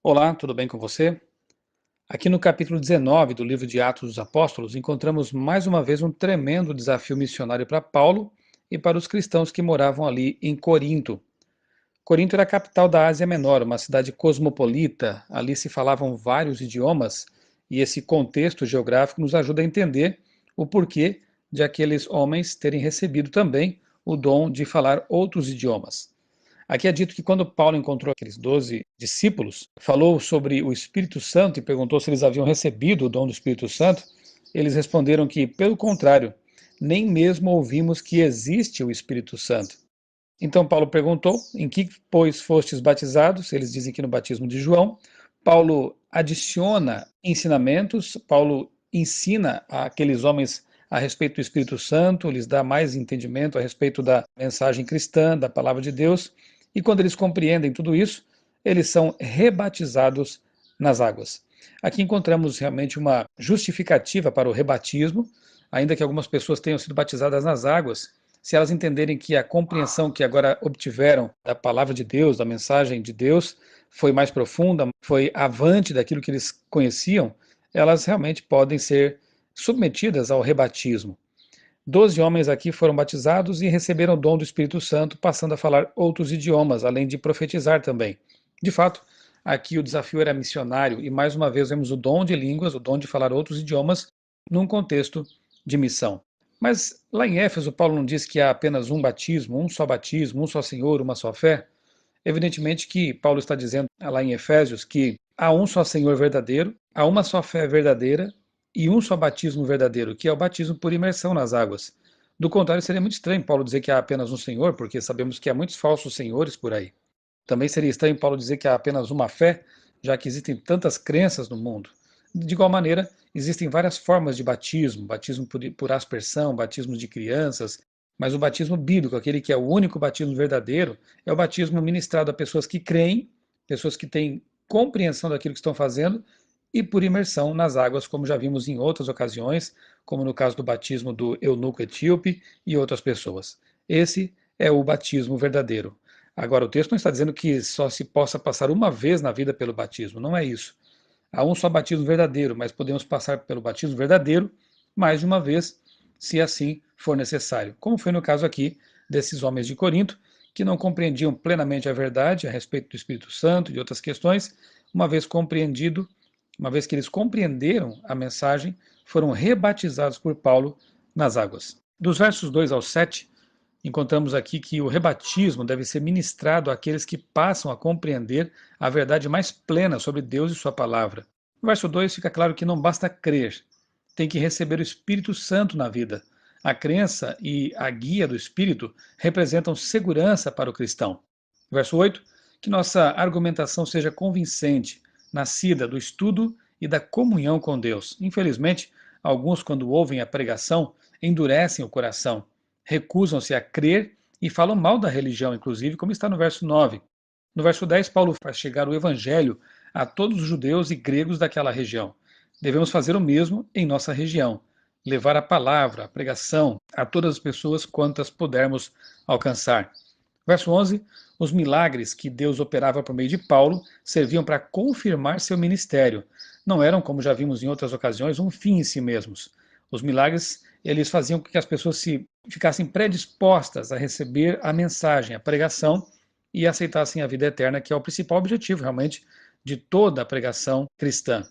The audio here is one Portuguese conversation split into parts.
Olá, tudo bem com você? Aqui no capítulo 19 do livro de Atos dos Apóstolos, encontramos mais uma vez um tremendo desafio missionário para Paulo e para os cristãos que moravam ali em Corinto. Corinto era a capital da Ásia Menor, uma cidade cosmopolita, ali se falavam vários idiomas, e esse contexto geográfico nos ajuda a entender o porquê de aqueles homens terem recebido também o dom de falar outros idiomas. Aqui é dito que quando Paulo encontrou aqueles 12 discípulos, falou sobre o Espírito Santo e perguntou se eles haviam recebido o dom do Espírito Santo, eles responderam que, pelo contrário, nem mesmo ouvimos que existe o Espírito Santo. Então Paulo perguntou, em que, pois, fostes batizados? Eles dizem que no batismo de João. Paulo adiciona ensinamentos, Paulo ensina aqueles homens a respeito do Espírito Santo, lhes dá mais entendimento a respeito da mensagem cristã, da palavra de Deus, e quando eles compreendem tudo isso, eles são rebatizados nas águas. Aqui encontramos realmente uma justificativa para o rebatismo, ainda que algumas pessoas tenham sido batizadas nas águas, se elas entenderem que a compreensão que agora obtiveram da palavra de Deus, da mensagem de Deus, foi mais profunda, foi avante daquilo que eles conheciam, elas realmente podem ser submetidas ao rebatismo. 12 homens aqui foram batizados e receberam o dom do Espírito Santo, passando a falar outros idiomas, além de profetizar também. De fato, aqui o desafio era missionário e mais uma vez vemos o dom de línguas, o dom de falar outros idiomas, num contexto de missão. Mas lá em Éfeso, Paulo não diz que há apenas um batismo, um só Senhor, uma só fé? Evidentemente que Paulo está dizendo lá em Efésios que há um só Senhor verdadeiro, há uma só fé verdadeira e um só batismo verdadeiro, que é o batismo por imersão nas águas. Do contrário, seria muito estranho Paulo dizer que há apenas um Senhor, porque sabemos que há muitos falsos senhores por aí. Também seria estranho Paulo dizer que há apenas uma fé, já que existem tantas crenças no mundo. De igual maneira, existem várias formas de batismo, batismo por aspersão, batismo de crianças, mas o batismo bíblico, aquele que é o único batismo verdadeiro, é o batismo ministrado a pessoas que creem, pessoas que têm compreensão daquilo que estão fazendo e por imersão nas águas, como já vimos em outras ocasiões, como no caso do batismo do eunuco etíope e outras pessoas. Esse é o batismo verdadeiro. Agora, o texto não está dizendo que só se possa passar uma vez na vida pelo batismo, não é isso. Há um só batismo verdadeiro, mas podemos passar pelo batismo verdadeiro mais de uma vez, se assim for necessário. Como foi no caso aqui desses homens de Corinto, que não compreendiam plenamente a verdade a respeito do Espírito Santo e de outras questões, uma vez compreendido, uma vez que eles compreenderam a mensagem, foram rebatizados por Paulo nas águas. Dos versos 2 ao 7, encontramos aqui que o rebatismo deve ser ministrado àqueles que passam a compreender a verdade mais plena sobre Deus e sua palavra. No verso 2 fica claro que não basta crer, tem que receber o Espírito Santo na vida. A crença e a guia do Espírito representam segurança para o cristão. Verso 8, que nossa argumentação seja convincente, nascida do estudo e da comunhão com Deus. Infelizmente, alguns, quando ouvem a pregação, endurecem o coração, recusam-se a crer e falam mal da religião, inclusive, como está no verso 9. No verso 10, Paulo faz chegar o evangelho a todos os judeus e gregos daquela região. Devemos fazer o mesmo em nossa região, levar a palavra, a pregação a todas as pessoas quantas pudermos alcançar. Verso 11, os milagres que Deus operava por meio de Paulo serviam para confirmar seu ministério. Não eram, como já vimos em outras ocasiões, um fim em si mesmos. Os milagres, eles faziam com que as pessoas ficassem predispostas a receber a mensagem, a pregação e aceitassem a vida eterna, que é o principal objetivo, realmente, de toda a pregação cristã.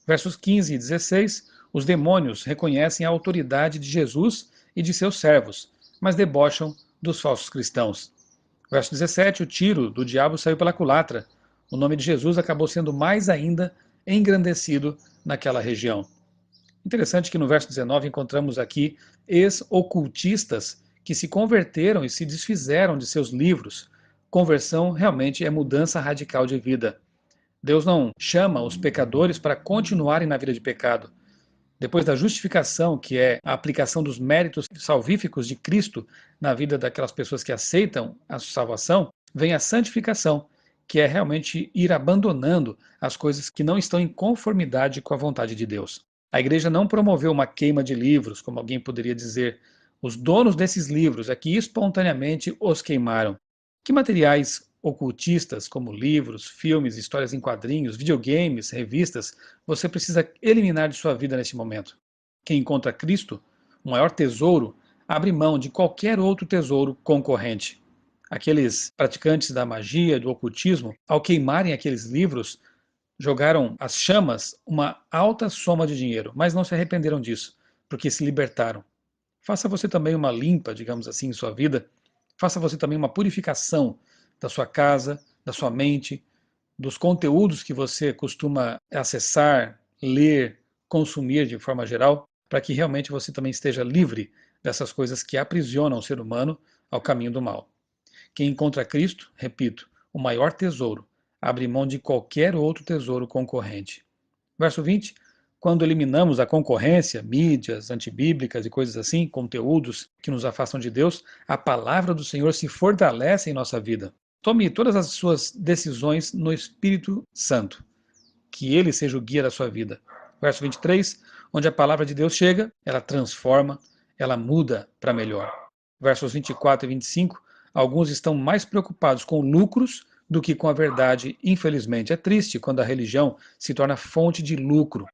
Versos 15 e 16, os demônios reconhecem a autoridade de Jesus e de seus servos, mas debocham dos falsos cristãos. Verso 17, o tiro do diabo saiu pela culatra. O nome de Jesus acabou sendo mais ainda engrandecido naquela região. Interessante que no verso 19 encontramos aqui ex-ocultistas que se converteram e se desfizeram de seus livros. Conversão realmente é mudança radical de vida. Deus não chama os pecadores para continuarem na vida de pecado. Depois da justificação, que é a aplicação dos méritos salvíficos de Cristo na vida daquelas pessoas que aceitam a salvação, vem a santificação, que é realmente ir abandonando as coisas que não estão em conformidade com a vontade de Deus. A igreja não promoveu uma queima de livros, como alguém poderia dizer. Os donos desses livros é que espontaneamente os queimaram. Que materiais ocultistas, como livros, filmes, histórias em quadrinhos, videogames, revistas, você precisa eliminar de sua vida neste momento. Quem encontra Cristo, o maior tesouro, abre mão de qualquer outro tesouro concorrente. Aqueles praticantes da magia, do ocultismo, ao queimarem aqueles livros, jogaram às chamas uma alta soma de dinheiro, mas não se arrependeram disso, porque se libertaram. Faça você também uma limpa, digamos assim, em sua vida. Faça você também uma purificação da sua casa, da sua mente, dos conteúdos que você costuma acessar, ler, consumir de forma geral, para que realmente você também esteja livre dessas coisas que aprisionam o ser humano ao caminho do mal. Quem encontra Cristo, repito, o maior tesouro, abre mão de qualquer outro tesouro concorrente. Verso 20: quando eliminamos a concorrência, mídias antibíblicas e coisas assim, conteúdos que nos afastam de Deus, a palavra do Senhor se fortalece em nossa vida. Tome todas as suas decisões no Espírito Santo, que ele seja o guia da sua vida. Verso 23: onde a palavra de Deus chega, ela transforma, ela muda para melhor. Versos 24 e 25: alguns estão mais preocupados com lucros do que com a verdade, infelizmente. É triste quando a religião se torna fonte de lucro.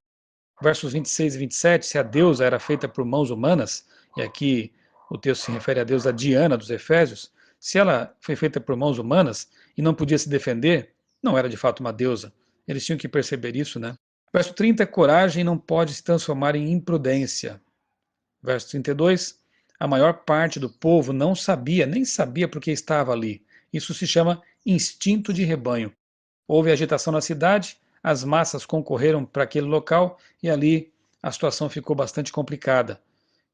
Versos 26 e 27: se a deusa era feita por mãos humanas, e aqui o texto se refere à deusa Diana dos Efésios, se ela foi feita por mãos humanas e não podia se defender, não era de fato uma deusa. Eles tinham que perceber isso, né? Verso 30: coragem não pode se transformar em imprudência. Verso 32: a maior parte do povo não sabia, nem sabia por que estava ali. Isso se chama instinto de rebanho. Houve agitação na cidade, as massas concorreram para aquele local e ali a situação ficou bastante complicada.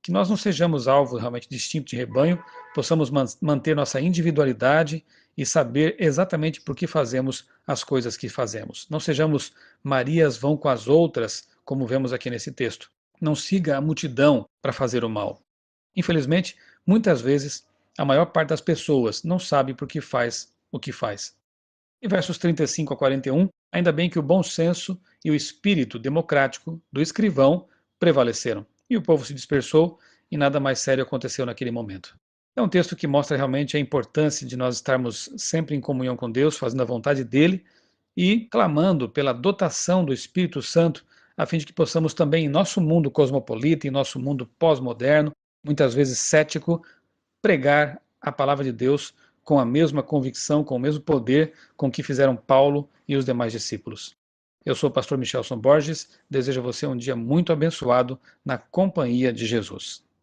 Que nós não sejamos alvo realmente de instinto de rebanho, possamos manter nossa individualidade e saber exatamente por que fazemos as coisas que fazemos. Não sejamos Marias vão com as outras, como vemos aqui nesse texto. Não siga a multidão para fazer o mal. Infelizmente, muitas vezes, a maior parte das pessoas não sabe por que faz o que faz. Em versos 35 a 41, ainda bem que o bom senso e o espírito democrático do escrivão prevaleceram, e o povo se dispersou e nada mais sério aconteceu naquele momento. É um texto que mostra realmente a importância de nós estarmos sempre em comunhão com Deus, fazendo a vontade dele e clamando pela dotação do Espírito Santo, a fim de que possamos também, em nosso mundo cosmopolita, em nosso mundo pós-moderno, muitas vezes cético, pregar a palavra de Deus com a mesma convicção, com o mesmo poder com que fizeram Paulo e os demais discípulos. Eu sou o pastor Michelson Borges, desejo a você um dia muito abençoado na companhia de Jesus.